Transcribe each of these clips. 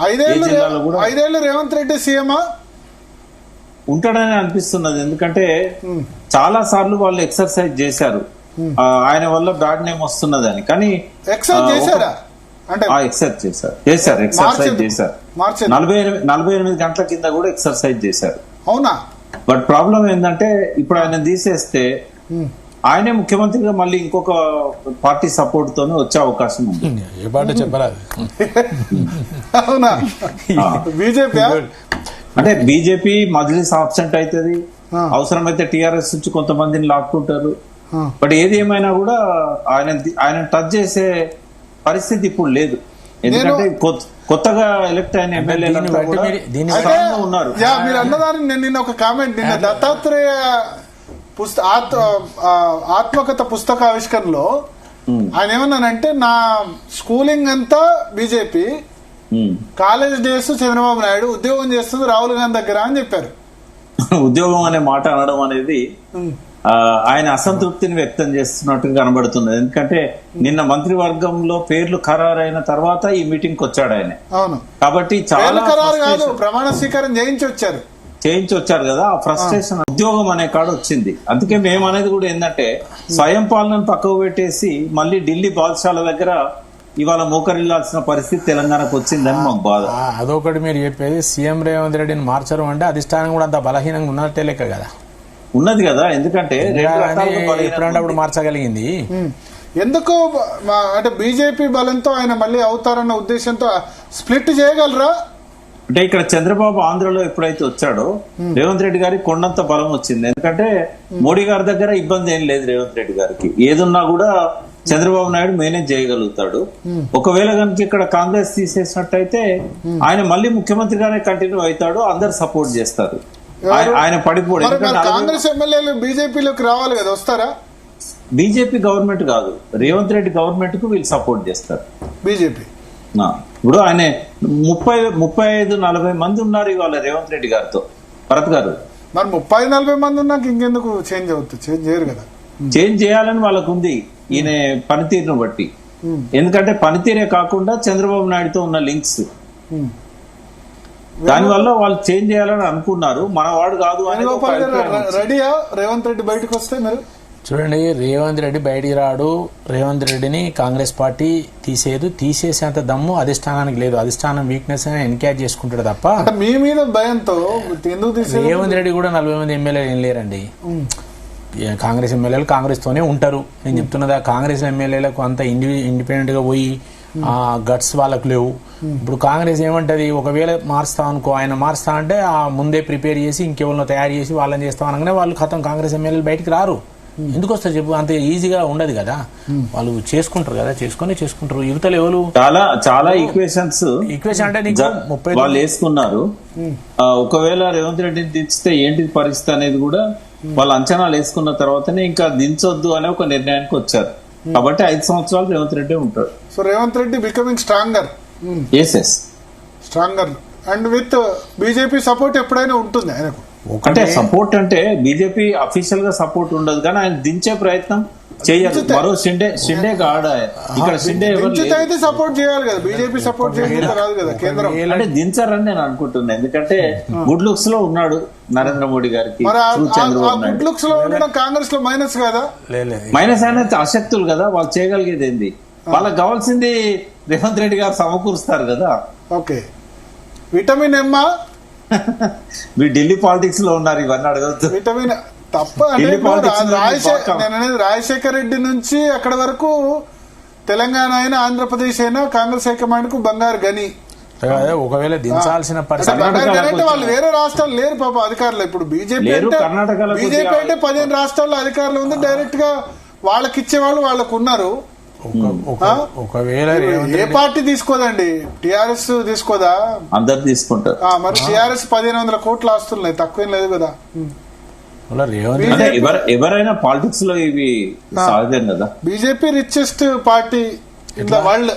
ఐదేళ్లు రేవంత్ రెడ్డి సీఎమా ఉంటాడని అనిపిస్తున్నది. ఎందుకంటే చాలా సార్లు వాళ్ళు ఎక్సర్సైజ్ చేశారు, ఆయన వల్ల బ్యాడ్ నేమ్ వస్తున్నది అని. కానీ ఎక్సర్సైజ్ చేశారా అంటే ఎక్సర్సైజ్ చేశారు 48 గంటల కింద కూడా ఎక్సర్సైజ్ చేశారు. అవునా? బట్ ప్రాబ్లం ఏంటంటే ఇప్పుడు ఆయన తీసేస్తే ఆయనే ముఖ్యమంత్రిగా మళ్ళీ ఇంకొక పార్టీ సపోర్ట్ తోనే వచ్చే అవకాశం ఉంది. ఏ పార్టీ చెప్పరాదు. అవునా? బీజేపీ అంటే బీజేపీ మజ్లిస్ ఆబ్సెంట్ అవుతుంది, అవసరమైతే టీఆర్ఎస్ నుంచి కొంతమందిని లాక్కుంటారు. బట్ ఏది ఏమైనా కూడా ఆయన టచ్ చేసే పరిస్థితి ఇప్పుడు లేదు. ఎందుకంటే కొత్తగా ఎలక్ట్ అయిన ఎమ్మెల్యేలు ఉన్నారు. మీరు అన్నదాన్ని నేను నిన్న ఒక కామెంట్, నిన్న దత్తాత్రేయ ఆత్మకథ పుస్తక ఆవిష్కరణలో ఆయన ఏమన్నానంటే, నా స్కూలింగ్ అంతా BJP, college days Chandrababu Naidu, ఉద్యోగం చేస్తుంది రాహుల్ గాంధీ దగ్గర అని చెప్పారు. ఉద్యోగం అనే మాట అనడం అనేది ఆయన అసంతృప్తిని వ్యక్తం చేస్తున్నట్టుగా కనబడుతున్నది. ఎందుకంటే నిన్న మంత్రివర్గంలో పేర్లు ఖరారైన తర్వాత ఈ మీటింగ్ కి వచ్చాడు ఆయన. అవును, కాబట్టి చాలా ప్రమాణ స్వీకారం చేయించి వచ్చారు కదా. ఆ ఫ్రస్ట్రేషన్ ఉద్యోగం అనే కాడ వచ్చింది. అందుకే మేము అనేది కూడా ఏంటంటే, స్వయం పాలనను పక్కకు పెట్టేసి మళ్ళీ ఢిల్లీ బాద్షాల దగ్గర ఇవాళ మోకరిల్లాల్సిన పరిస్థితి తెలంగాణకు వచ్చిందని మాకు బాధ. అదొకటి మీరు చెప్పేది. సీఎం రేవంత్ రెడ్డిని మార్చరు అంటే అధిష్టానం కూడా అంత బలహీనంగా ఉన్నట్టే లెక్క కదా. ఉన్నది కదా, ఎందుకంటే ఎప్పుడంటే మార్చగలిగింది. ఎందుకు అంటే బీజేపీ బలంతో ఆయన మళ్ళీ అవుతారన్న ఉద్దేశంతో స్ప్లిట్ చేయగలరా? అంటే ఇక్కడ చంద్రబాబు ఆంధ్రలో ఎప్పుడైతే వచ్చాడో రేవంత్ రెడ్డి గారికి కొండంత బలం వచ్చింది. ఎందుకంటే మోడీ గారి దగ్గర ఇబ్బంది ఏం లేదు. రేవంత్ రెడ్డి గారికి ఏదున్నా కూడా చంద్రబాబు నాయుడు మేనేజ్ చేయగలుగుతాడు. ఒకవేళ కనుక ఇక్కడ కాంగ్రెస్ తీసేసినట్టయితే ఆయన మళ్ళీ ముఖ్యమంత్రిగానే కంటిన్యూ అవుతాడు, అందరు సపోర్ట్ చేస్తారు, ఆయన పడిపోడు. కాంగ్రెస్ ఎమ్మెల్యేలు బీజేపీలోకి రావాలి కదా, వస్తారా? బీజేపీ గవర్నమెంట్ కాదు, రేవంత్ రెడ్డి గవర్నమెంట్ కు వీళ్ళు సపోర్ట్ చేస్తారు. బీజేపీ ఇప్పుడు ఆయన 35-40 మంది ఉన్నారు ఇవాళ రేవంత్ రెడ్డి గారితో. భరత్ గారు, మరి 30-40 మంది ఉన్నాక ఇంకెందుకు చేంజ్ అవుతుంది? చేంజ్ చేయరు కదా. చేంజ్ చేయాలని వాళ్ళకు ఉంది ఈయన పనితీరును బట్టి. ఎందుకంటే పనితీరే కాకుండా చంద్రబాబు నాయుడుతో ఉన్న లింక్స్, దానివల్ల వాళ్ళు చేంజ్ చేయాలని అనుకున్నారు. మనవాడు కాదు అని. రెడీయా రేవంత్ రెడ్డి బయటకు వస్తే? మీరు చూడండి, రేవంత్ రెడ్డి బయటికి రాడు. రేవంత్ రెడ్డిని కాంగ్రెస్ పార్టీ తీసేది, తీసేసేంత దమ్ము అధిష్టానానికి లేదు. అధిష్టానం వీక్నెస్ ఎన్క్యాచ్ చేసుకుంటాడు తప్ప మీ మీద భయంతో ఎందుకు రేవంత్ రెడ్డి కూడా 40 మంది ఎమ్మెల్యేలు ఏం లేరండి. కాంగ్రెస్ ఎమ్మెల్యేలు కాంగ్రెస్ తోనే ఉంటారు. నేను చెప్తున్నదా, కాంగ్రెస్ ఎమ్మెల్యేలకు అంత ఇండిపెండెంట్ గా పోయి గట్స్ వాళ్ళకు లేవు. ఇప్పుడు కాంగ్రెస్ ఏమంటది, ఒకవేళ మారుస్తా అనుకో, ఆయన మారుస్తా అంటే ముందే ప్రిపేర్ చేసి ఇంకెవరినో తయారు చేసి వాళ్ళని చేస్తాం అనగానే వాళ్ళు ఖతం కాంగ్రెస్ ఎమ్మెల్యేలు బయటికి రారు. ఎందుకు వస్తారు చెప్పు? అంత ఈజీగా ఉండదు కదా. వాళ్ళు చేసుకుంటారు కదా, చేసుకుంటారు. యువతలు ఎవరు చాలా ఈక్వేషన్ అంటే నీకు 30 వాళ్ళు వేసుకున్నారు. ఒకవేళ రేవంత్ రెడ్డిని దించితే ఏంటి పరిస్థితి అనేది కూడా వాళ్ళు అంచనాలు వేసుకున్న తర్వాతనే ఇంకా దించొద్దు అనే ఒక నిర్ణయానికి వచ్చారు. కాబట్టి 5 సంవత్సరాలు రేవంత్ రెడ్డి ఉంటాడు. So Revanth Reddy becoming stronger and with BJP support ఎప్పుడైనా ఉంటుంది ఆయనకు. అంటే సపోర్ట్ అంటే బీజేపీ అఫీషియల్ గా సపోర్ట్ ఉండదు, కానీ ఆయన దించే ప్రయత్నం చేయరు. మరో షిండే కాడ ఇక్కడ షిండే అయితే సపోర్ట్ చేయాలి కదా, బీజేపీ సపోర్ట్ చేయాలి కదా కేంద్రం. అంటే దించారని నేను అనుకుంటున్నా. ఎందుకంటే గుడ్ లుక్స్ లో ఉన్నాడు నరేంద్ర మోడీ గారికి. గుడ్ లుక్స్ లో ఉండడం కాంగ్రెస్ లో మైనస్ కదా? మైనస్ అయినా అశక్తులు కదా, వాళ్ళు చేయగలిగేది ఏంది? వాళ్ళకి కావాల్సింది రేవంత్ రెడ్డి గారు సమకూరుస్తారు కదా. ఓకే, విటమిన్ ఎమ్ మీరు ఢిల్లీ పాలిటిక్స్ లో ఉన్నారు, ఇవన్నీ అడగద్దు. విటమిన్ తప్ప రాజశేఖర రెడ్డి నుంచి అక్కడ వరకు తెలంగాణ అయినా ఆంధ్రప్రదేశ్ అయినా కాంగ్రెస్ హైకమాండ్ కు బంగారు గని. ఒకవేళ దించాల్సిన పరిస్థితి వాళ్ళు వేరే రాష్ట్రాలు లేరు పాప అధికారులు. ఇప్పుడు బీజేపీ అంటే 15 రాష్ట్రాల్లో అధికారులు ఉంది. డైరెక్ట్ గా వాళ్ళకి ఇచ్చేవాళ్ళు వాళ్ళకు ఉన్నారు. ఒకవేళ ఏ పార్టీ తీసుకోదండి, టిఆర్ఎస్ తీసుకోదా? అందరు తీసుకుంటారు. మరి టిఆర్ఎస్ 1500 కోట్లు ఆస్తున్నాయి, తక్కువేం లేదు కదా. ఎవరైనా పాలిటిక్స్ లో ఇవి సహజం కదా. BJP richest party in the world.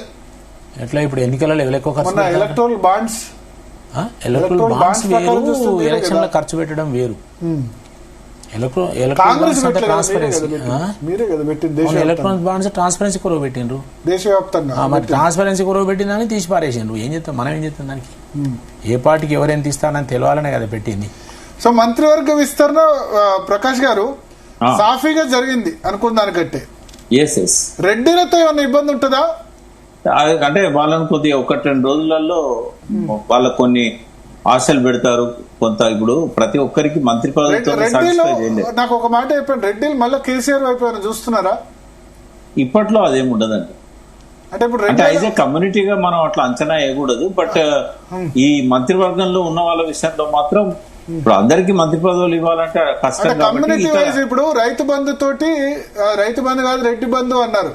ఎట్లా ఇప్పుడు ఎన్నికలలో ఎలక్ట్రల్ బాండ్స్ ఎలక్షన్ లో ఖర్చు పెట్టడం వేరు. కాంగ్రెస్ పెట్టలేదు కదా, ట్రాన్స్పరెన్సీ మీరే కదా పెట్టింది దేశవ్యాప్తంగా. ఎలక్ట్రానిక్ బాండ్స్ ట్రాన్స్పరెన్సీ కొరవ పెట్టిండ్రు, దేశవ్యాప్తంగా మరి ట్రాన్స్పరెన్సీ కొరవ పెట్టిందని తీసి పారేసిండ్రు. ఏం చేస్తాం, మనం ఏం చేస్తాం దానికి? ఏ పార్టీకి ఎవరేం తీస్తారని తెలియాలనే కదా పెట్టింది. సో మంత్రివర్గ విస్తరణ ప్రకాష్ గారు సాఫీగా జరిగింది అనుకున్నానికంటే. రెడ్డిలతో ఏమన్నా ఇబ్బంది ఉంటుందా? అంటే వాళ్ళని కొద్దిగా 1-2 రోజులలో వాళ్ళ కొన్ని ఆశలు పెడతారు కొంత. ఇప్పుడు ప్రతి ఒక్కరికి మంత్రి పదవితో నాకు ఒక మాట చెప్పండి, రెడ్డిలు మళ్ళీ కేసీఆర్ వైపు ఏమైనా చూస్తున్నారా? ఇప్పట్లో అదేమి ఉండదండి. అంటే ఇప్పుడు యాజ్ ఏ కమ్యూనిటీగా మనం అట్లా అంచనా వేయకూడదు. బట్ ఈ మంత్రివర్గంలో ఉన్న వాళ్ళ విషయంలో మాత్రం ఇప్పుడు అందరికి మంత్రి పదవులు ఇవ్వాలంటే కష్టం. కమ్యూనిటీ వైజ్ ఇప్పుడు రైతు బంధు తోటి, రైతు బంధు కాదు రెడ్డి బంధు అన్నారు.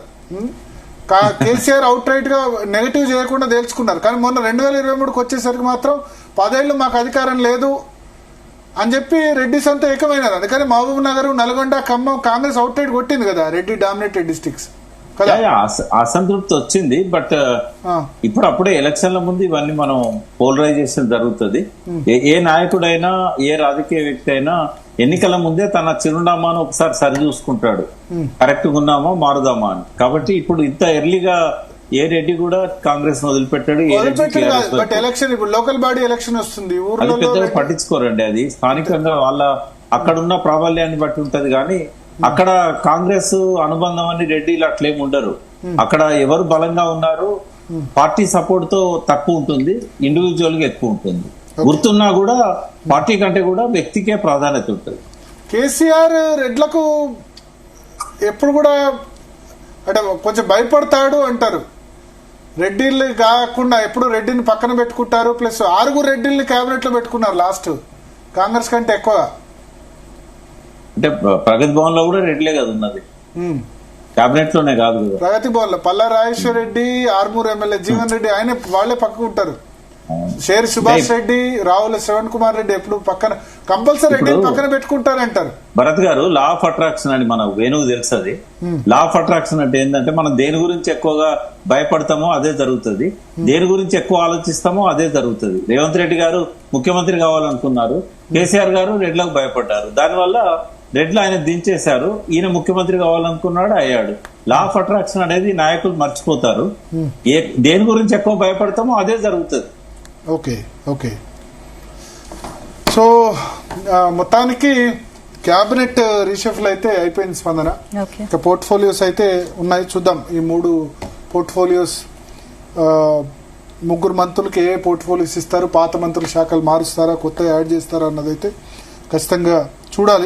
కేసీఆర్ అవుట్ రైట్ గా నెగటివ్ చేయకుండా తేల్చుకున్నారు. కానీ మొన్న 2023కి వచ్చేసరికి మాత్రం 10 ఏళ్ళు మాకు అధికారం లేదు అని చెప్పి రెడ్డిస్ అంతా ఏకమైనారు. అందుకని మహబూబ్ నగర్, నల్గొండ, ఖమ్మం కాంగ్రెస్ అవుట్ రైట్ కొట్టింది కదా, రెడ్డి డామినేటెడ్ డిస్ట్రిక్ట్స్. అసంతృప్తి వచ్చింది. బట్ ఇప్పుడు అప్పుడే ఎలక్షన్ల ముందు ఇవన్నీ మనం పోలరైజేషన్ జరుగుతుంది. ఏ నాయకుడైనా ఏ రాజకీయ వ్యక్తి అయినా ఎన్నికల ముందే తన చిరునామాను ఒకసారి సరి చూసుకుంటాడు, కరెక్ట్ గా ఉన్నామా మారుదామా అని. కాబట్టి ఇప్పుడు ఇంత ఎర్లీగా ఏ రెడ్డి కూడా కాంగ్రెస్ వదిలిపెట్టాడు. ఎలక్షన్ ఇప్పుడు లోకల్ బాడీ ఎలక్షన్ వస్తుంది, అది పెద్దగా పట్టించుకోరండి. అది స్థానికంగా వాళ్ళ అక్కడున్న ప్రాబల్యాన్ని బట్టి ఉంటది. కానీ అక్కడ కాంగ్రెస్ అనుబంధం అని రెడ్డిలు అట్లేం ఉండరు. అక్కడ ఎవరు బలంగా ఉన్నారు, పార్టీ సపోర్ట్ తో తక్కువ ఉంటుంది, ఇండివిజువల్ గా ఎక్కువ ఉంటుంది. గుర్తున్నా కూడా పార్టీ కంటే కూడా వ్యక్తికే ప్రాధాన్యత ఉంటుంది. కేసీఆర్ రెడ్లకు ఎప్పుడు కూడా అంటే కొంచెం భయపడతాడు అంటారు. రెడ్డిల్ని కాకుండా ఎప్పుడు రెడ్డిని పక్కన పెట్టుకుంటారు. ప్లస్ 6 రెడ్డిల్ని కేబినెట్ లో పెట్టుకున్నారు లాస్ట్, కాంగ్రెస్ కంటే ఎక్కువగా. అంటే ప్రగతి భవన్ లో కూడా రెడ్లే కదా ఉన్నది, కేబినెట్ లోనే కాదు. ప్రగతి భవన్ లో పల్లా రాజేశ్వర రెడ్డి, ఆర్మూర్ ఎమ్మెల్యే జీవన్ రెడ్డి ఆయన వాళ్ళే పక్కకు ఉంటారు. షేర్ సుభాష్ రెడ్డి, రావుల శ్రవణ్ కుమార్ రెడ్డి ఎప్పుడు పక్కన కంపల్సరీ రెడ్డి పక్కన పెట్టుకుంటారంటారు. భరత్ గారు, లా ఆఫ్ అట్రాక్షన్ అని మన వేణువు తెలుసది. లా ఆఫ్ అట్రాక్షన్ అంటే ఏంటంటే మనం దేని గురించి ఎక్కువగా భయపడతామో అదే జరుగుతుంది, దేని గురించి ఎక్కువ ఆలోచిస్తామో అదే జరుగుతుంది. రేవంత్ రెడ్డి గారు ముఖ్యమంత్రి కావాలనుకున్నారు, కేసీఆర్ గారు రెడ్లకు భయపడ్డారు. దానివల్ల రెడ్లు ఆయన దించేశారు, ఈయన ముఖ్యమంత్రి కావాలనుకున్నాడు, అయ్యాడు. లా ఆఫ్ అట్రాక్షన్ అనేది నాయకులు మర్చిపోతారు. దేని గురించి ఎక్కువ భయపడతామో అదే జరుగుతుంది. Okay okay. సో మొత్తానికి క్యాబినెట్ రీషఫల్ అయితే అయిపోయింది స్పందన. ఇంకా పోర్ట్ఫోలియోస్ అయితే ఉన్నాయి, చూద్దాం. ఈ 3 పోర్ట్ఫోలియోస్ 3 మంత్రులకి ఏ పోర్ట్ఫోలియోస్ ఇస్తారు, పాత మంత్రుల శాఖలు మారుస్తారా, కొత్త యాడ్ చేస్తారా అన్నదైతే ఖచ్చితంగా చూడాలి.